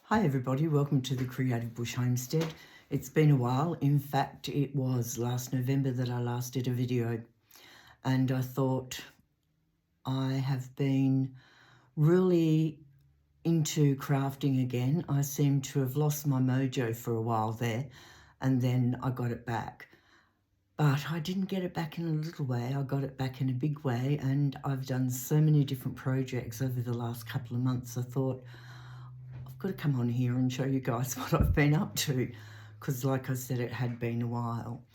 Hi everybody, welcome to the Creative Bush Homestead. It's been a while. In fact, it was last November that I last did a video, and I thought I have been really into crafting again. I seem to have lost my mojo for a while there, and then I got it back. But I didn't get it back in a little way, I got it back in a big way, and I've done so many different projects over the last couple of months. I thought, got to come on here and show you guys what I've been up to, because like I said, it had been a while.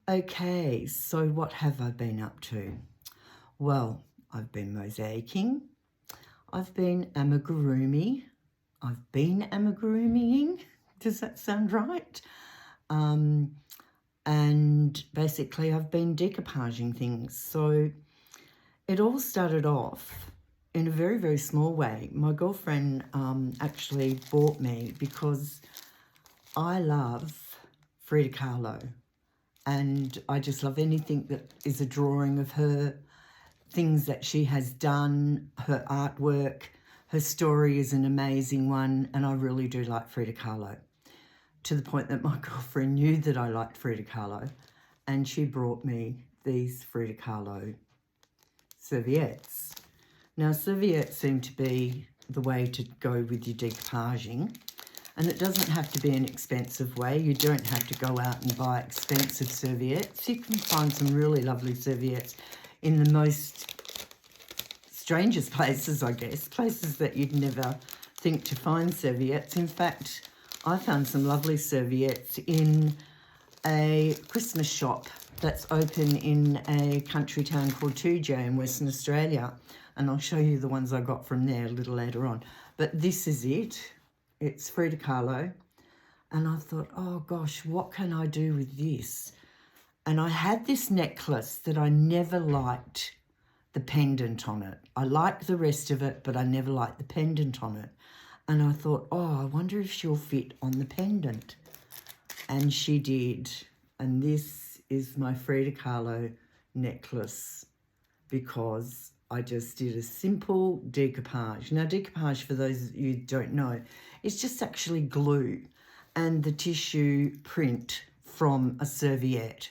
Okay, so what have I been up to? Well, I've been mosaicing, I've been amigurumiing, does that sound right? And basically I've been decoupaging things. So it all started off in a very, very small way. My girlfriend actually bought me because I love Frida Kahlo, and I just love anything that is a drawing of her, things that she has done, her artwork. Her story is an amazing one, and I really do like Frida Kahlo, to the point that my girlfriend knew that I liked Frida Kahlo, and she brought me these Frida Kahlo serviettes. Now, serviettes seem to be the way to go with your decoupaging, and it doesn't have to be an expensive way. You don't have to go out and buy expensive serviettes. You can find some really lovely serviettes in the most strangest places, I guess, places that you'd never think to find serviettes. In fact, I found some lovely serviettes in a Christmas shop that's open in a country town called Tooja in Western Australia. And I'll show you the ones I got from there a little later on. But this is it. It's Frida Kahlo. And I thought, oh gosh, what can I do with this? And I had this necklace that I never liked the pendant on it. I liked the rest of it, but I never liked the pendant on it. And I thought, oh, I wonder if she'll fit on the pendant. And she did. And this is my Frida Kahlo necklace, because I just did a simple decoupage. Now, decoupage, for those of you who don't know, is just actually glue and the tissue print from a serviette.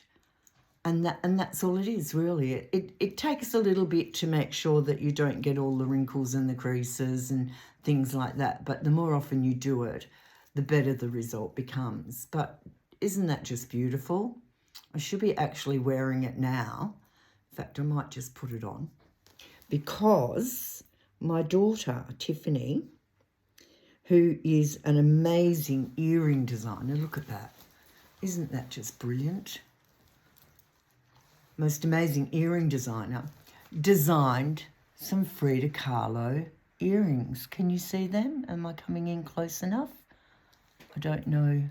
And that's all it is, really. It takes a little bit to make sure that you don't get all the wrinkles and the creases and things like that. But the more often you do it, the better the result becomes. But isn't that just beautiful? I should be actually wearing it now. In fact, I might just put it on, because my daughter, Tiffany, who is an amazing earring designer, look at that. Isn't that just brilliant? Most amazing earring designer, designed some Frida Kahlo earrings. Can you see them? Am I coming in close enough? I don't know,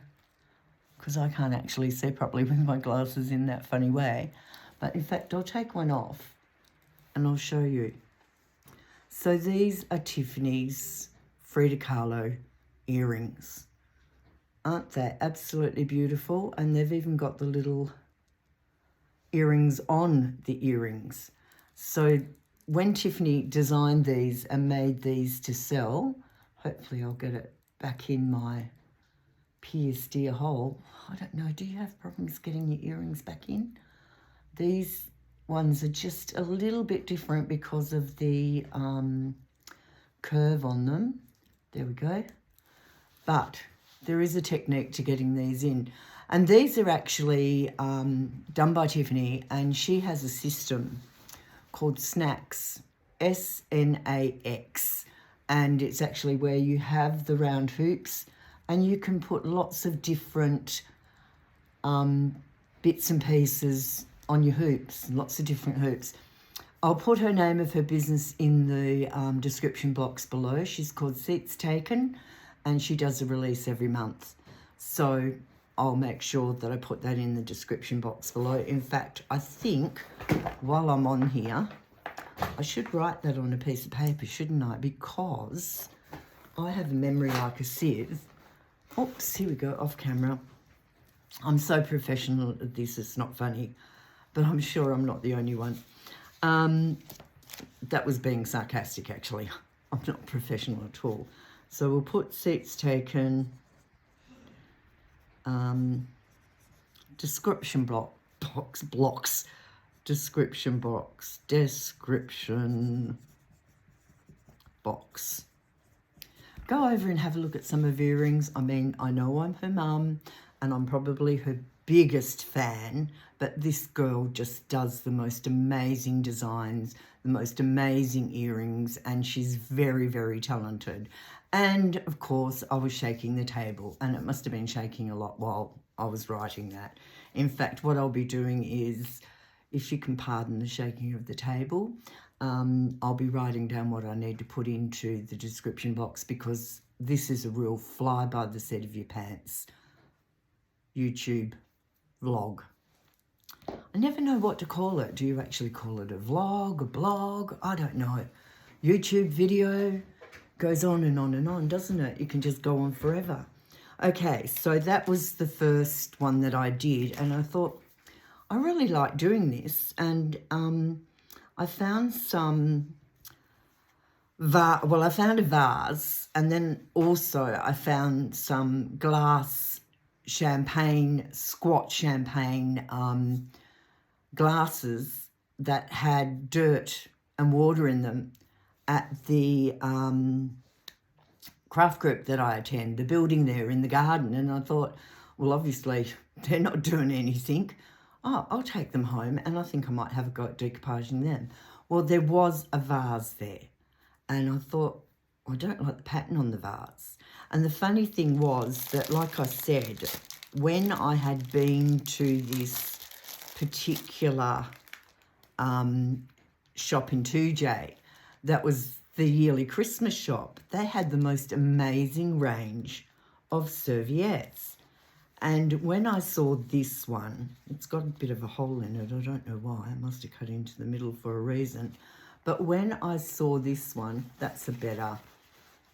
because I can't actually see properly with my glasses in that funny way. But in fact, I'll take one off and I'll show you. So these are Tiffany's Frida Kahlo earrings. Aren't they absolutely beautiful? And they've even got the little earrings on the earrings. So when Tiffany designed these and made these to sell, hopefully I'll get it back in my pierced ear hole. I don't know, do you have problems getting your earrings back in? These ones are just a little bit different because of the curve on them. There we go. But there is a technique to getting these in. And these are actually done by Tiffany, and she has a system called Snacks, S-N-A-X. And it's actually where you have the round hoops, and you can put lots of different bits and pieces on your hoops, lots of different hoops. I'll put her name of her business in the description box below. She's called Seats Taken, and she does a release every month. So I'll make sure that I put that in the description box below. In fact, I think while I'm on here, I should write that on a piece of paper, shouldn't I? Because I have a memory like a sieve. Oops, here we go, off camera. I'm so professional at this, it's not funny, but I'm sure I'm not the only one. That was being sarcastic, actually. I'm not professional at all. So we'll put seats taken, description description box. Go over and have a look at some of her earrings. I mean, I know I'm her mum and I'm probably her biggest fan, but this girl just does the most amazing designs, the most amazing earrings, and she's very, very talented. And of course, I was shaking the table, and it must have been shaking a lot while I was writing that. In fact, what I'll be doing is, if you can pardon the shaking of the table, I'll be writing down what I need to put into the description box, because this is a real fly by the seat of your pants YouTube vlog. I never know what to call it. Do you actually call it a vlog, a blog? I don't know. YouTube video goes on and on and on, doesn't it? You can just go on forever. Okay, so that was the first one that I did, and I thought, I really like doing this, and I found some, I found a vase, and then also I found some glass champagne, squat champagne glasses that had dirt and water in them at the craft group that I attend, the building there in the garden. And I thought, well, obviously they're not doing anything. Oh, I'll take them home, and I think I might have a go at decoupaging them. Well, there was a vase there, and I thought, I don't like the pattern on the vase. And the funny thing was that, like I said, when I had been to this particular shop in 2J, that was the yearly Christmas shop, they had the most amazing range of serviettes. And when I saw this one, it's got a bit of a hole in it. I don't know why. I must have cut into the middle for a reason. But when I saw this one, that's a better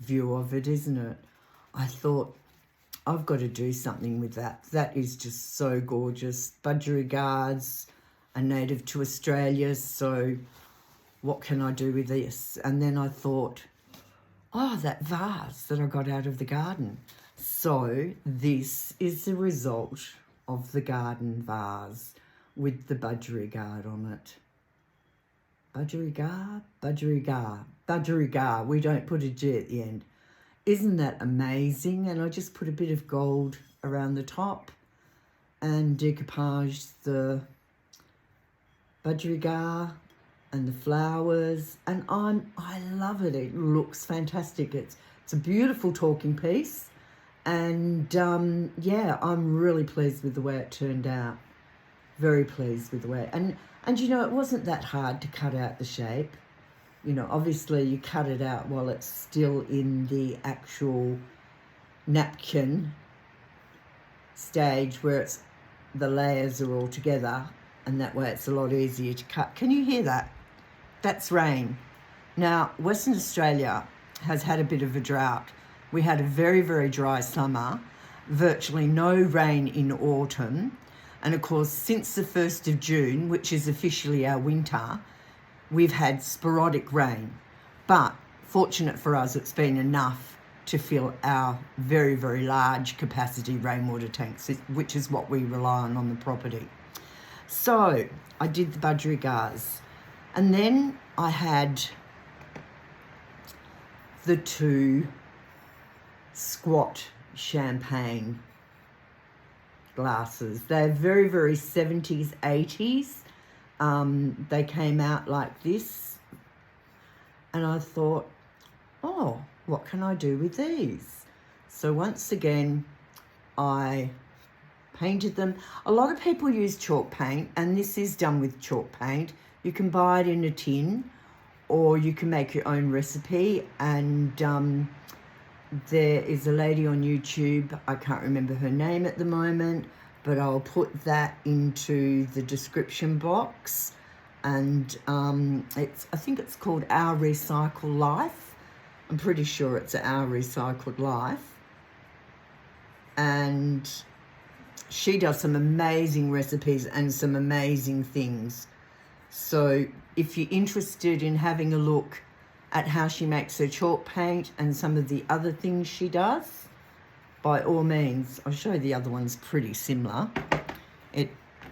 view of it, isn't it? I thought, I've got to do something with that. That is just so gorgeous. Budgerigars are native to Australia, so what can I do with this? And then I thought, oh, that vase that I got out of the garden. So this is the result of the garden vase with the budgerigar on it. Budgerigar? Budgerigar. We don't put a G at the end. Isn't that amazing? And I just put a bit of gold around the top and decoupaged the budgerigar and the flowers. And I love it. It looks fantastic. It's a beautiful talking piece. And yeah, I'm really pleased with the way it turned out. Very pleased with the way. And you know, it wasn't that hard to cut out the shape. You know, obviously you cut it out while it's still in the actual napkin stage where the layers are all together, and that way it's a lot easier to cut. Can you hear that? That's rain. Now, Western Australia has had a bit of a drought. We had a very, very dry summer, virtually no rain in autumn. And of course, since the 1st of June, which is officially our winter, we've had sporadic rain. But fortunate for us, it's been enough to fill our very, very large capacity rainwater tanks, which is what we rely on the property. So I did the budgerigars. And then I had the 2 squat champagne glasses. They're very, very 70s, 80s. They came out like this. And I thought, oh, what can I do with these? So once again, I painted them. A lot of people use chalk paint, and this is done with chalk paint. You can buy it in a tin, or you can make your own recipe. And there is a lady on YouTube, I can't remember her name at the moment, but I'll put that into the description box. And I think it's called Our Recycled Life. I'm pretty sure it's Our Recycled Life. And she does some amazing recipes and some amazing things. So if you're interested in having a look at how she makes her chalk paint and some of the other things she does, by all means. I'll show you the other one's pretty similar.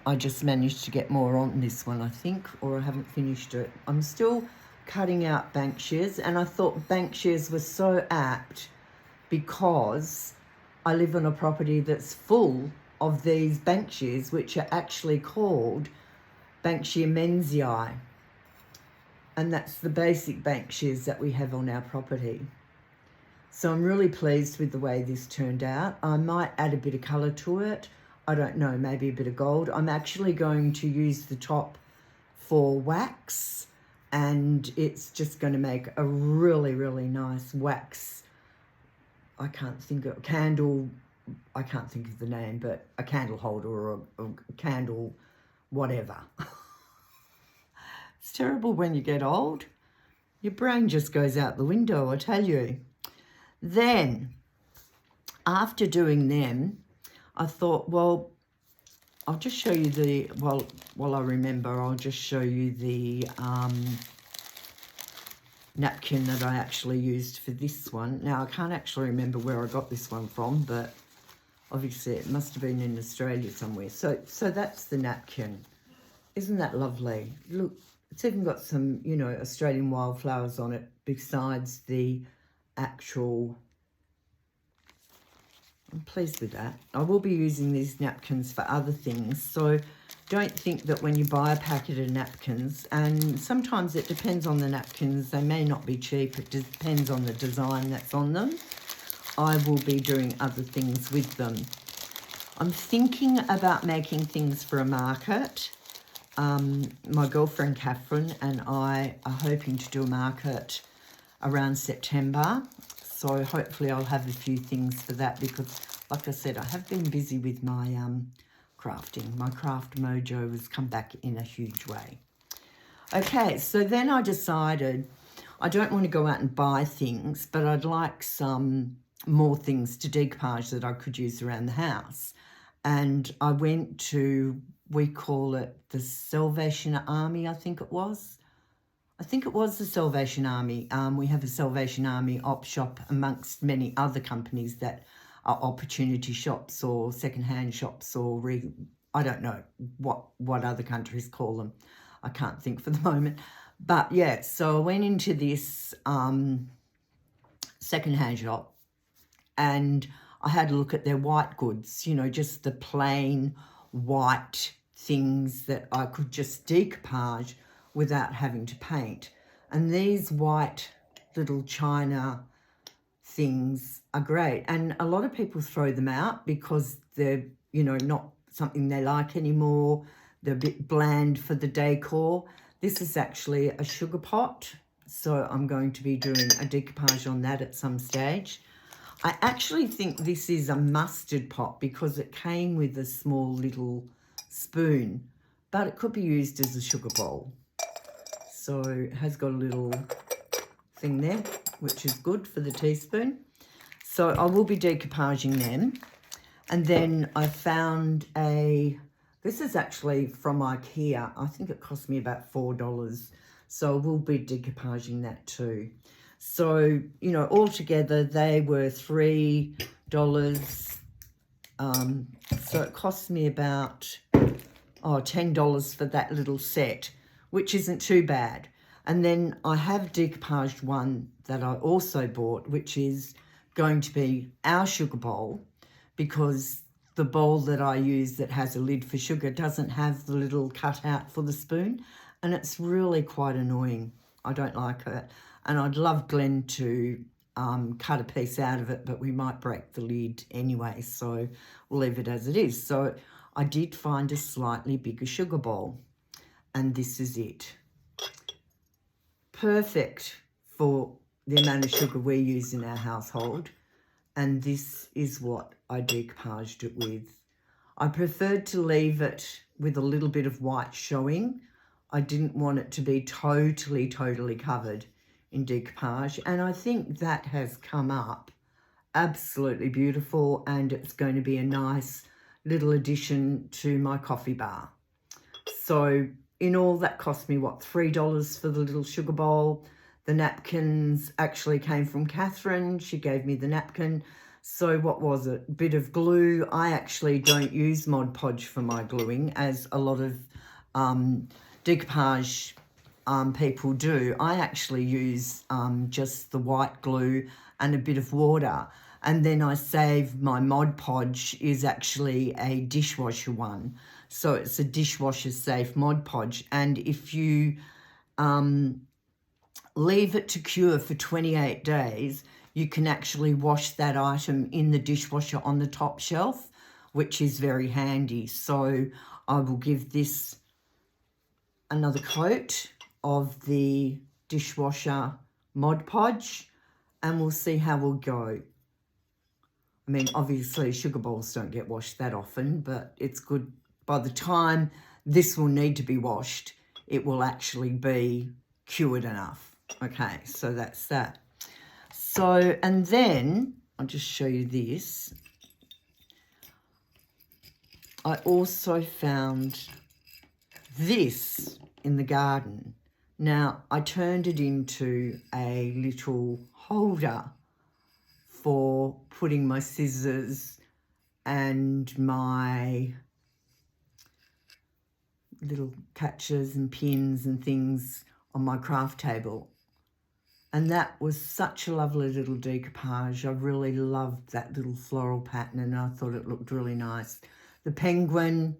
I just managed to get more on this one, I think, or I haven't finished it. I'm still cutting out Banksias, and I thought Banksias was so apt because I live on a property that's full of these Banksias, which are actually called Banksia mensii. And that's the basic Banksias that we have on our property. So I'm really pleased with the way this turned out. I might add a bit of colour to it. I don't know, maybe a bit of gold. I'm actually going to use the top for wax, and it's just going to make a really, really nice wax. I can't think of the name, but a candle holder or a candle whatever. It's terrible when you get old. Your brain just goes out the window, I tell you. Then, after doing them, I thought, well, I'll just show you the, while I remember, I'll just show you the napkin that I actually used for this one. Now, I can't actually remember where I got this one from, but obviously it must have been in Australia somewhere. So that's the napkin. Isn't that lovely? Look, it's even got some, you know, Australian wildflowers on it besides the actual. I'm pleased with that. I will be using these napkins for other things, so don't think that when you buy a packet of napkins, and sometimes it depends on the napkins, they may not be cheap, it depends on the design that's on them. I will be doing other things with them. I'm thinking about making things for a market. My girlfriend Catherine and I are hoping to do a market around September. So hopefully I'll have a few things for that because, like I said, I have been busy with my crafting. My craft mojo has come back in a huge way. Okay, so then I decided I don't want to go out and buy things, but I'd like some more things to decoupage that I could use around the house. And I went to, we call it the Salvation Army, I think it was. I think it was the Salvation Army. We have a Salvation Army op shop amongst many other companies that are opportunity shops or secondhand shops or I don't know what other countries call them. I can't think for the moment. But yeah, so I went into this secondhand shop and I had a look at their white goods, you know, just the plain white things that I could just decoupage without having to paint. And these white little china things are great. And a lot of people throw them out because they're, you know, not something they like anymore. They're a bit bland for the decor. This is actually a sugar pot. So I'm going to be doing a decoupage on that at some stage. I actually think this is a mustard pot because it came with a small little spoon, but it could be used as a sugar bowl. So it has got a little thing there, which is good for the teaspoon. So I will be decoupaging them. And then I found this is actually from IKEA. I think it cost me about $4. So we'll be decoupaging that too. So, you know, altogether they were $3. So it cost me about $10 for that little set, which isn't too bad. And then I have decoupaged one that I also bought, which is going to be our sugar bowl, because the bowl that I use that has a lid for sugar doesn't have the little cutout for the spoon, and it's really quite annoying. I don't like it. And I'd love Glenn to cut a piece out of it, but we might break the lid anyway, so we'll leave it as it is. So I did find a slightly bigger sugar bowl, and this is it. Perfect for the amount of sugar we use in our household, and this is what I decoupaged it with. I preferred to leave it with a little bit of white showing. I didn't want it to be totally covered in decoupage, and I think that has come up absolutely beautiful, and it's going to be a nice little addition to my coffee bar. So in all, that cost me, what, $3 for the little sugar bowl. The napkins actually came from Catherine. She gave me the napkin. So what was it? A bit of glue. I actually don't use Mod Podge for my gluing, as a lot of decoupage people do. I actually use just the white glue and a bit of water. And then I save my Mod Podge is actually a dishwasher one. So it's a dishwasher safe Mod Podge. And if you leave it to cure for 28 days, you can actually wash that item in the dishwasher on the top shelf, which is very handy. So I will give this another coat of the dishwasher Mod Podge, and we'll see how we'll go. I mean, obviously sugar bowls don't get washed that often, but it's good. By the time this will need to be washed, it will actually be cured enough. Okay, so that's that. So, and then I'll just show you this. I also found this in the garden. Now, I turned it into a little holder for putting my scissors and my little catchers and pins and things on my craft table. And that was such a lovely little decoupage. I really loved that little floral pattern, and I thought it looked really nice. The penguin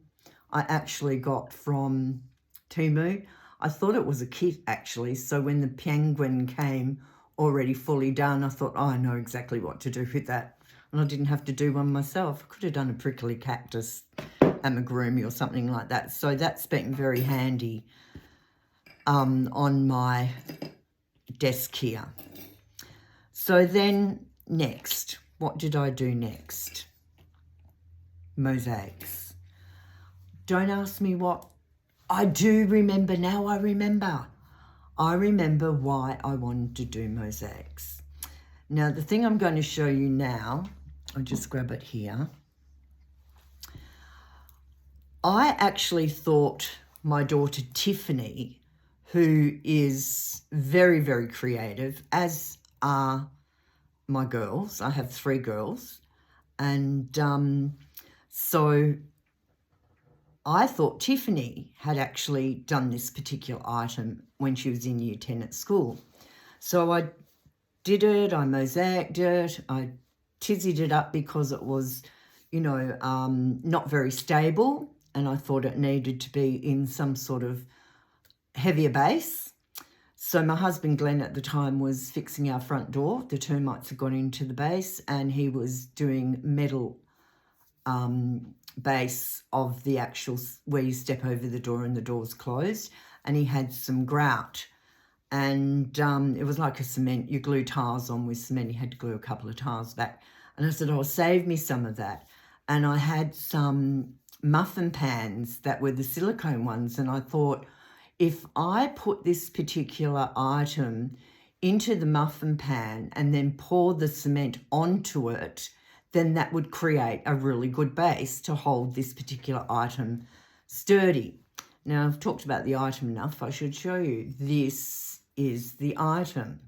I actually got from Temu. I thought it was a kit actually, so when the penguin came already fully done, I thought, oh, I know exactly what to do with that. And I didn't have to do one myself. I could have done a prickly cactus amigurumi or something like that. So that's been very handy on my desk here. So then next, what did I do next? Mosaics. Don't ask me what. I do remember now. I remember why I wanted to do mosaics. Now the thing I'm going to show you now, I'll just grab it here. I actually thought my daughter Tiffany, who is very, very creative, as are my girls. I have 3 girls. And so I thought Tiffany had actually done this particular item when she was in year 10 at school. So I did it, I mosaicked it, I tizzied it up because it was, you know, not very stable, and I thought it needed to be in some sort of heavier base. So my husband Glenn at the time was fixing our front door. The termites had gone into the base, and he was doing metal base of the actual where you step over the door and the door's closed, and he had some grout, and it was like a cement, you glue tiles on with cement. He had to glue a couple of tiles back, and I said, oh, save me some of that. And I had some muffin pans that were the silicone ones, and I thought, if I put this particular item into the muffin pan and then pour the cement onto it, then that would create a really good base to hold this particular item sturdy. Now, I've talked about the item enough. I should show you. This is the item.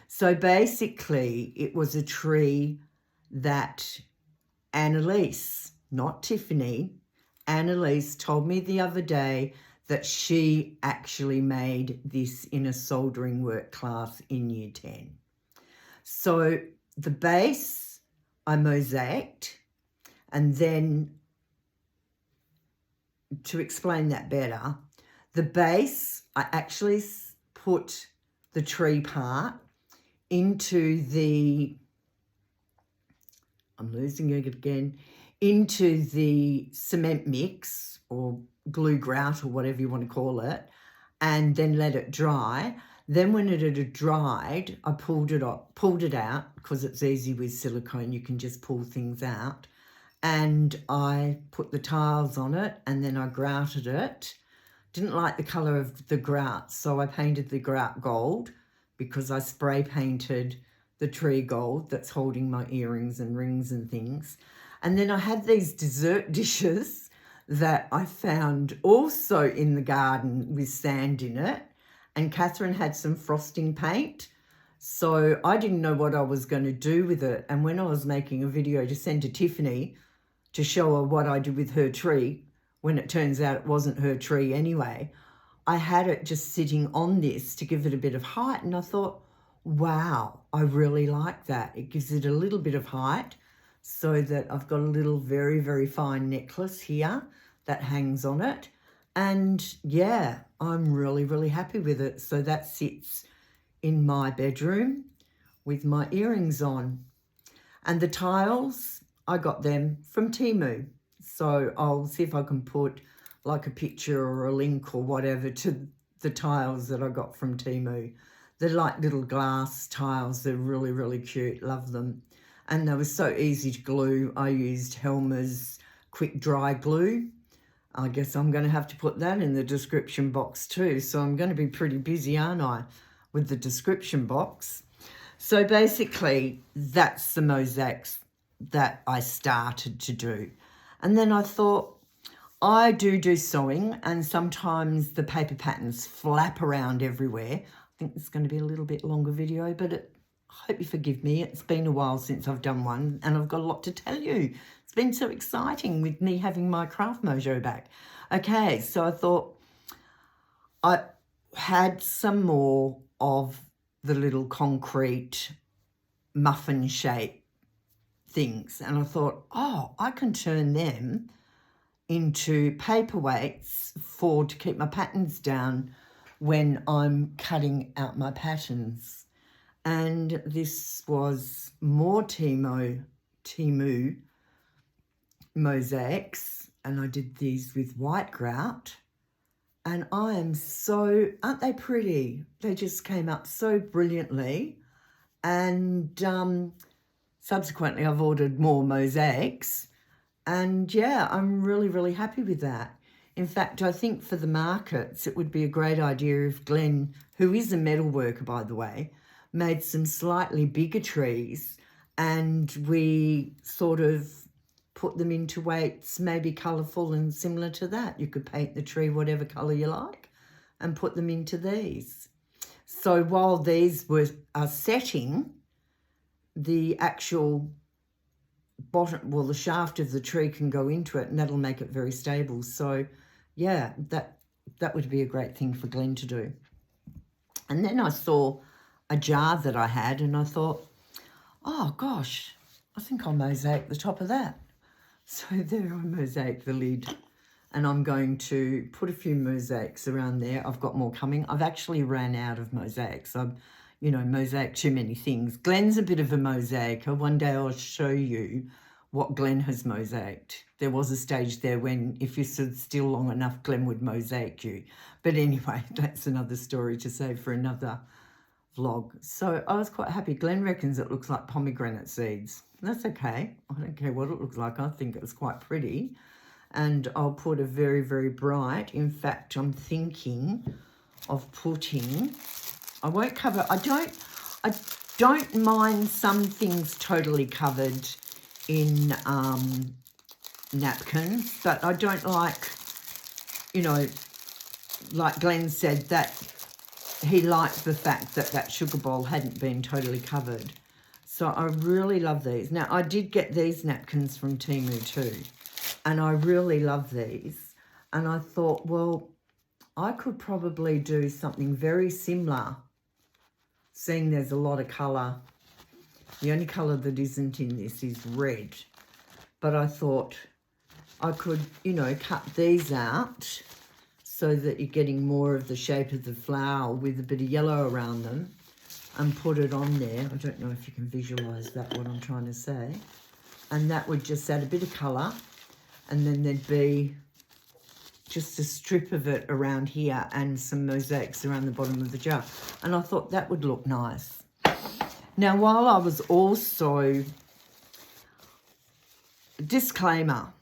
So basically, it was a tree that Annalise, not Tiffany, Annalise told me the other day that she actually made this in a soldering work class in year 10. So the base I mosaicked, and then to explain that better, the base I actually put the tree part into the, I'm losing it again, into the cement mix or glue grout or whatever you want to call it, and then let it dry. Then when it had dried, I pulled it out because it's easy with silicone. You can just pull things out. And I put the tiles on it, and then I grouted it. Didn't like the colour of the grout, so I painted the grout gold because I spray painted the tree gold that's holding my earrings and rings and things. And then I had these dessert dishes that I found also in the garden with sand in it. and Catherine had some frosting paint. So I didn't know what I was going to do with it. And when I was making a video to send to Tiffany to show her what I did with her tree, when it turns out it wasn't her tree anyway, I had it just sitting on this to give it a bit of height. And I thought, wow, I really like that. It gives it a little bit of height so that I've got a little very, very fine necklace here that hangs on it. And yeah, I'm really, really happy with it. So that sits in my bedroom with my earrings on. And the tiles, I got them from Temu. So I'll see if I can put like a picture or a link or whatever to the tiles that I got from Temu. They're like little glass tiles. They're really, really cute. Love them. And they were so easy to glue. I used Helmer's quick dry glue. I guess I'm going to have to put that in the description box too. So I'm going to be pretty busy, aren't I, with the description box. So basically, that's the mosaics that I started to do. And then I thought, I do sewing, and sometimes the paper patterns flap around everywhere. I think it's going to be a little bit longer video, but I hope you forgive me. It's been a while since I've done one, and I've got a lot to tell you. It's been so exciting with me having my craft mojo back. Okay, so I thought I had some more of the little concrete muffin shape things, and I thought, oh, I can turn them into paperweights to keep my patterns down when I'm cutting out my patterns. And this was more Temu mosaics, and I did these with white grout, and I am so, aren't they pretty? They just came up so brilliantly. And subsequently I've ordered more mosaics, and yeah, I'm really, really happy with that. In fact, I think for the markets, it would be a great idea if Glenn, who is a metal worker, by the way, made some slightly bigger trees, and we sort of put them into weights, maybe colourful and similar to that. You could paint the tree whatever colour you like and put them into these. So while these are setting, the actual bottom, well, the shaft of the tree can go into it, and that'll make it very stable. So yeah, that would be a great thing for Glenn to do. And then I saw a jar that I had, and I thought, oh gosh, I think I'll mosaic the top of that. So there I mosaic the lid, and I'm going to put a few mosaics around there. I've got more coming. I've actually ran out of mosaics. I've, you know, mosaic too many things. Glenn's a bit of a mosaicer. One day I'll show you what Glenn has mosaicked. There was a stage there when if you stood still long enough, Glenn would mosaic you. But anyway, that's another story to save for another vlog. So I was quite happy. Glenn reckons it looks like pomegranate seeds. That's okay. I don't care what it looks like. I think it was quite pretty. And I'll put a very, very bright. In fact, I'm thinking of putting, I won't cover, I don't mind some things totally covered in napkins, but I don't like, you know, like Glenn said, that he liked the fact that that sugar bowl hadn't been totally covered. So I really love these. Now, I did get these napkins from Temu too, and I really love these. And I thought, well, I could probably do something very similar, seeing there's a lot of colour. The only colour that isn't in this is red. But I thought I could, you know, cut these out so that you're getting more of the shape of the flower with a bit of yellow around them, and put it on there. I don't know if you can visualise that, what I'm trying to say. And that would just add a bit of colour, and then there'd be just a strip of it around here and some mosaics around the bottom of the jar. And I thought that would look nice. Now, while I was also, disclaimer,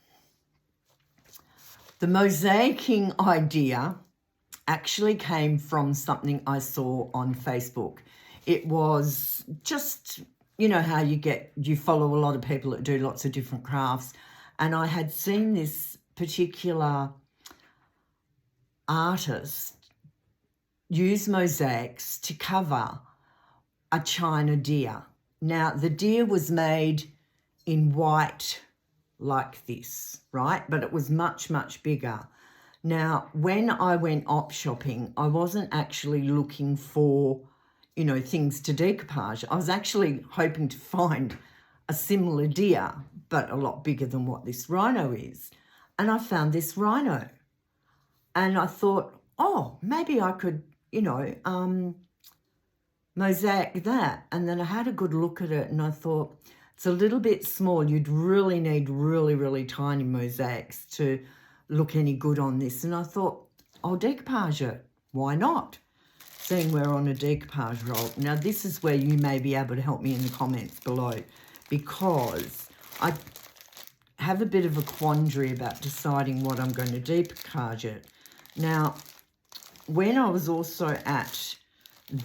the mosaicing idea actually came from something I saw on Facebook. It was just, you know how you follow a lot of people that do lots of different crafts. And I had seen this particular artist use mosaics to cover a china deer. Now, the deer was made in white like this, right? But it was much, much bigger. Now, when I went op shopping, I wasn't actually looking for, you know, things to decoupage. I was actually hoping to find a similar deer, but a lot bigger than what this rhino is. And I found this rhino. And I thought, oh, maybe I could, you know, mosaic that. And then I had a good look at it and I thought, it's a little bit small. You'd really need really, really tiny mosaics to look any good on this. And I thought, I'll decoupage it. Why not? Seeing we're on a decoupage roll. Now, this is where you may be able to help me in the comments below, because I have a bit of a quandary about deciding what I'm going to decoupage it. Now, when I was also at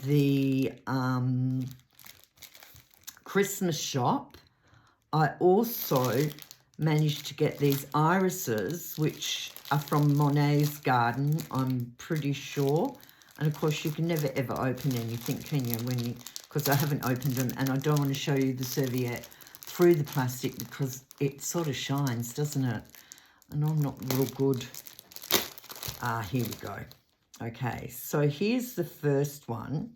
the Christmas shop, I also managed to get these irises, which are from Monet's garden, I'm pretty sure. And of course, you can never ever open anything, can you? Because I haven't opened them, and I don't want to show you the serviette through the plastic because it sort of shines, doesn't it? And I'm not real good. Here we go. Okay, so here's the first one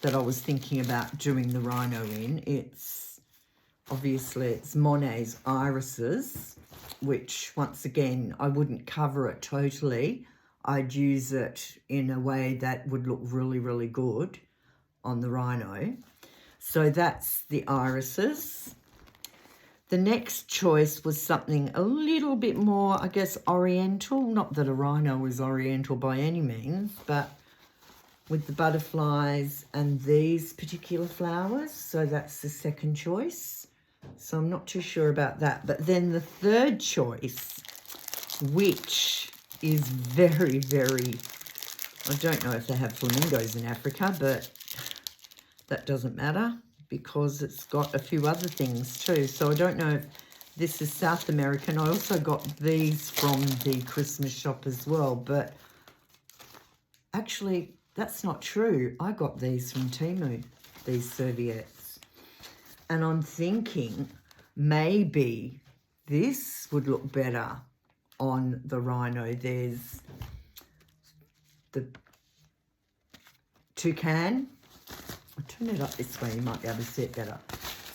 that I was thinking about doing the rhino in. Obviously, it's Monet's irises, which, once again, I wouldn't cover it totally. I'd use it in a way that would look really, really good on the rhino. So that's the irises. The next choice was something a little bit more, I guess, oriental. Not that a rhino is oriental by any means, but with the butterflies and these particular flowers. So that's the second choice. So I'm not too sure about that. But then the third choice, which is very, very, I don't know if they have flamingos in Africa, but that doesn't matter because it's got a few other things too. So I don't know if this is South American. I also got these from the Christmas shop as well, but actually that's not true. I got these from Temu, these serviettes. And I'm thinking maybe this would look better on the rhino. There's the toucan. I'll turn it up this way, you might be able to see it better.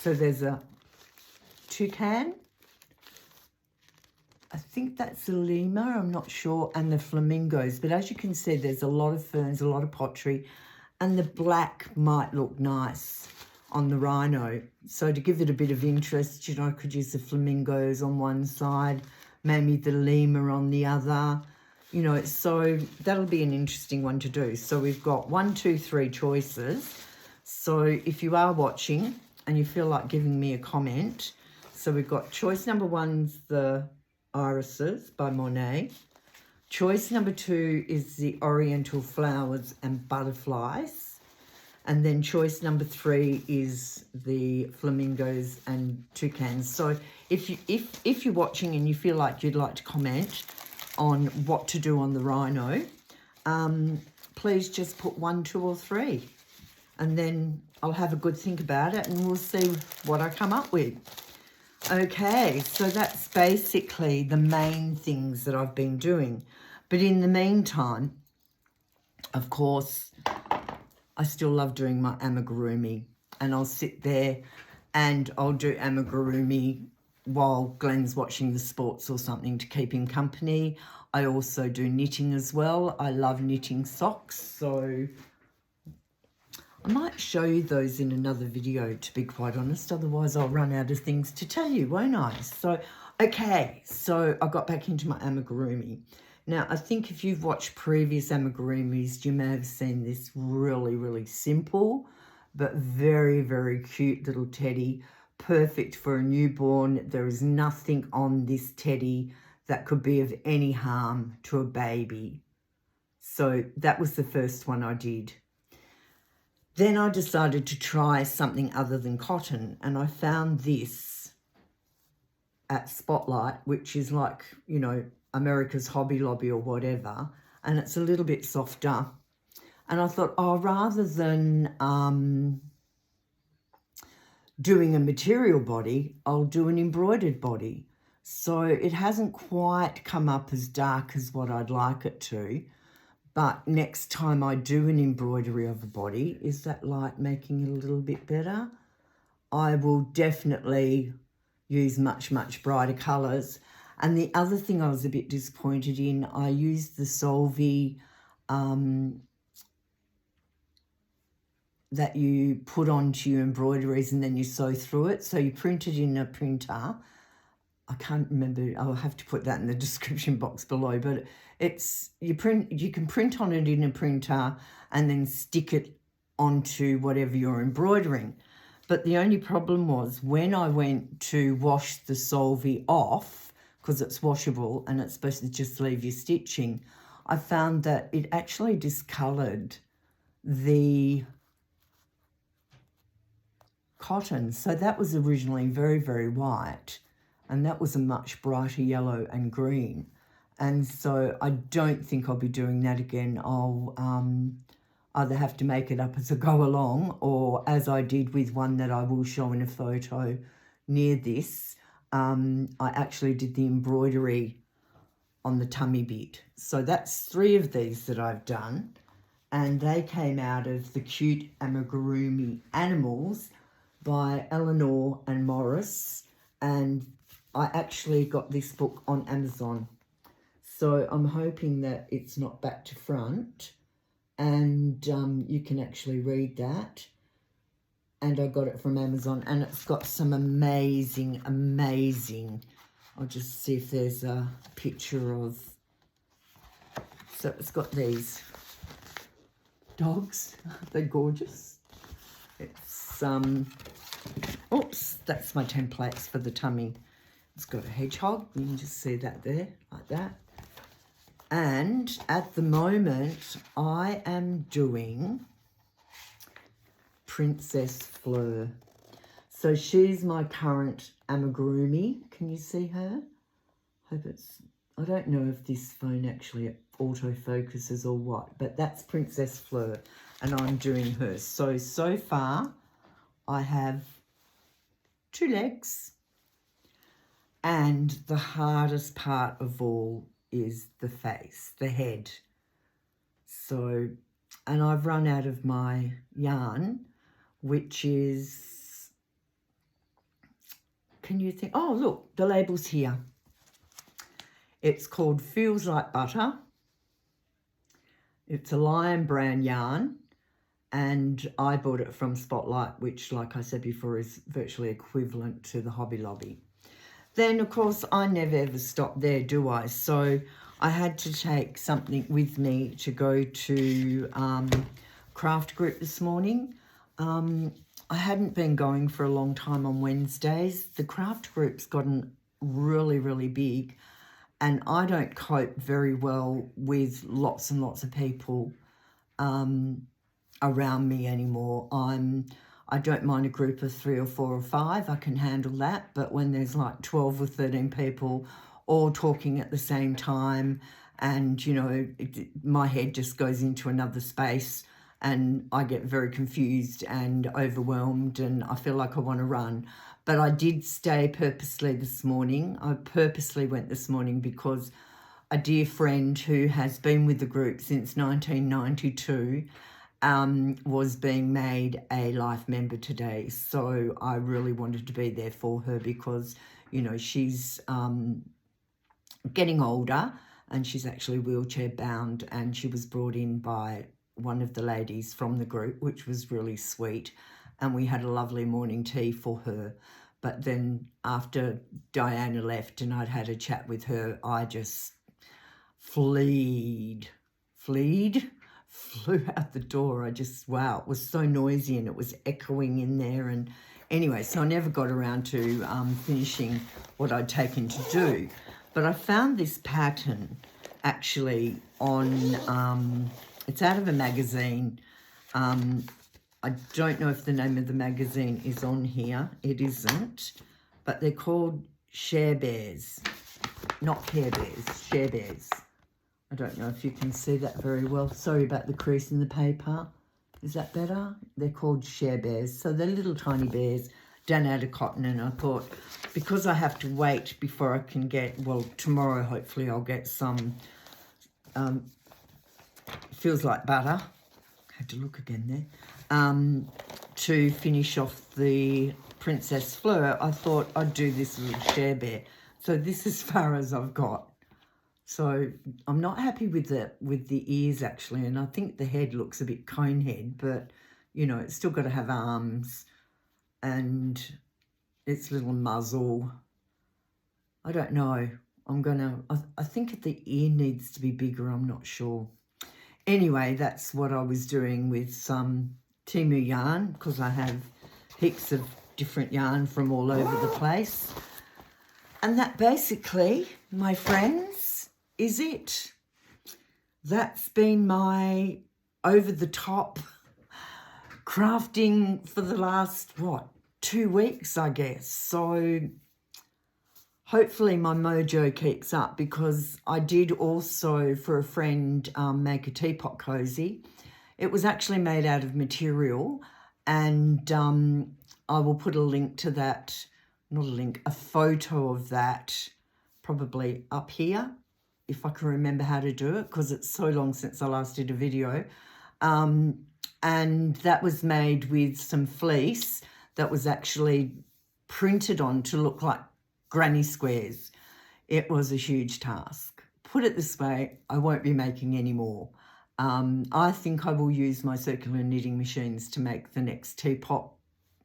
So there's a toucan. I think that's a lemur, I'm not sure, and the flamingos. But as you can see, there's a lot of ferns, a lot of pottery, and the black might look nice on the rhino. So to give it a bit of interest, you know, I could use the flamingos on one side, maybe the lemur on the other, you know, so that'll be an interesting one to do. So we've got 1, 2, 3 choices. So if you are watching and you feel like giving me a comment, so we've got choice number 1's the irises by Monet. Choice number 2 is the oriental flowers and butterflies. And then choice number 3 is the flamingos and toucans. So if you're watching and you feel like you'd like to comment on what to do on the rhino, please just put 1, 2, or 3. And then I'll have a good think about it and we'll see what I come up with. Okay, so that's basically the main things that I've been doing. But in the meantime, of course, I still love doing my amigurumi. And I'll sit there and I'll do amigurumi while Glenn's watching the sports or something to keep him company. I also do knitting as well. I love knitting socks, so I might show you those in another video, to be quite honest. Otherwise, I'll run out of things to tell you, won't I? So, okay, so I got back into my amigurumi. Now, I think if you've watched previous amigurumis, you may have seen this really, really simple, but very, very cute little teddy. Perfect for a newborn. There is nothing on this teddy that could be of any harm to a baby. So that was the first one I did. Then I decided to try something other than cotton, and I found this at Spotlight, which is like, you know, America's Hobby Lobby or whatever, and it's a little bit softer. And I thought, oh, rather than doing a material body, I'll do an embroidered body. So it hasn't quite come up as dark as what I'd like it to. But next time I do an embroidery of a body, is that light making it a little bit better? I will definitely use much, much brighter colours. And the other thing I was a bit disappointed in, I used the Solvay that you put onto your embroideries and then you sew through it. So you print it in a printer. I can't remember, I'll have to put that in the description box below, but it's, you can print on it in a printer and then stick it onto whatever you're embroidering. But the only problem was when I went to wash the Solvay off, because it's washable and it's supposed to just leave your stitching, I found that it actually discoloured the cotton. So that was originally very, very white, and that was a much brighter yellow and green. And so I don't think I'll be doing that again. I'll either have to make it up as I go along, or as I did with one that I will show in a photo near this, I actually did the embroidery on the tummy bit. So that's 3 of these that I've done, and they came out of the Cute Amigurumi Animals by Eleanor and Morris, and I actually got this book on Amazon. So I'm hoping that it's not back to front, and you can actually read that. And I got it from Amazon, and it's got some amazing, I'll just see if there's a picture of, so it's got these dogs. They're gorgeous. It's, oops, that's my templates for the tummy. It's got a hedgehog. You can just see that there, like that. And at the moment, I am doing Princess Fleur. So she's my current amigurumi. Can you see her? Hope it's, I don't know if this phone actually autofocuses or what, but that's Princess Fleur, and I'm doing her. So far, I have 2 legs, and the hardest part of all is the face, the head. So, and I've run out of my yarn, which is, can you think, oh look, the label's here. It's called Feels Like Butter. It's a lion brown yarn, and I bought it from Spotlight, which, like I said before, is virtually equivalent to the Hobby Lobby. Then, of course, I never ever stop there, do I? So I had to take something with me to go to craft group this morning. I hadn't been going for a long time on Wednesdays. The craft group's gotten really, really big, and I don't cope very well with lots and lots of people around me anymore. I don't mind a group of 3 or 4 or 5. I can handle that. But when there's like 12 or 13 people all talking at the same time, and, you know, my head just goes into another space, and I get very confused and overwhelmed, and I feel like I want to run. But I did stay purposely this morning. I purposely went this morning because a dear friend who has been with the group since 1992 was being made a life member today. So I really wanted to be there for her because, you know, she's getting older, and she's actually wheelchair bound, and she was brought in by one of the ladies from the group, which was really sweet, and we had a lovely morning tea for her. But then after Diana left and I'd had a chat with her, I just flew out the door. I just, wow, it was so noisy and it was echoing in there. And anyway, so I never got around to finishing what I'd taken to do. But I found this pattern actually on, it's out of a magazine. I don't know if the name of the magazine is on here. It isn't. But they're called Share Bears. Not Care Bears, Share Bears. I don't know if you can see that very well. Sorry about the crease in the paper. Is that better? They're called Share Bears. So they're little tiny bears done out of cotton. And I thought, because I have to wait before I can get, well, tomorrow hopefully I'll get some, feels like butter. Had to look again there. To finish off the Princess Fleur, I thought I'd do this little Share Bear. So this is as far as I've got. So I'm not happy with the ears actually, and I think the head looks a bit cone head, but you know, it's still got to have arms and its little muzzle. I don't know. I think the ear needs to be bigger, I'm not sure. Anyway, that's what I was doing with some Temu yarn, because I have heaps of different yarn from all over the place. And that basically, my friends, is it. That's been my over-the-top crafting for the last, 2 weeks, I guess. So hopefully my mojo keeps up, because I did also, for a friend, make a teapot cozy. It was actually made out of material, and I will put a link to that, not a link, a photo of that probably up here, if I can remember how to do it, because it's so long since I last did a video. And that was made with some fleece that was actually printed on to look like granny squares. It was a huge task. Put it this way, I won't be making any more. I think I will use my circular knitting machines to make the next teapot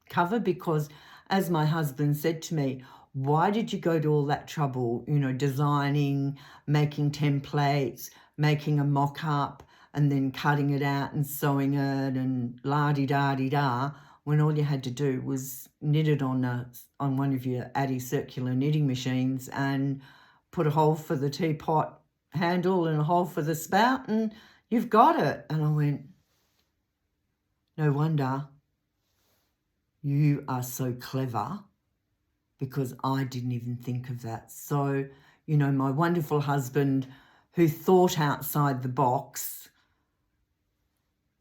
cover, because as my husband said to me, why did you go to all that trouble, you know, designing, making templates, making a mock-up, and then cutting it out and sewing it and la-di-da-di-da, when all you had to do was knit it on one of your Addy circular knitting machines and put a hole for the teapot handle and a hole for the spout, and you've got it. And I went, no wonder you are so clever, because I didn't even think of that. So, you know, my wonderful husband, who thought outside the box,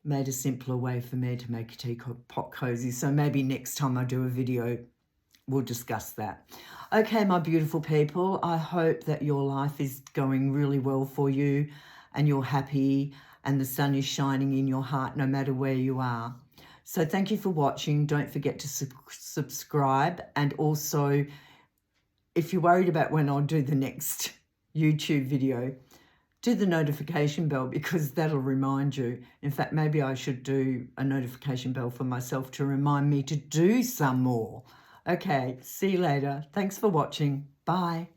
made a simpler way for me to make a teapot cozy. So maybe next time I do a video, we'll discuss that. Okay, my beautiful people, I hope that your life is going really well for you and you're happy and the sun is shining in your heart no matter where you are. So thank you for watching. Don't forget to subscribe. And also, if you're worried about when I'll do the next YouTube video, do the notification bell, because that'll remind you. In fact, maybe I should do a notification bell for myself to remind me to do some more. Okay, see you later. Thanks for watching. Bye.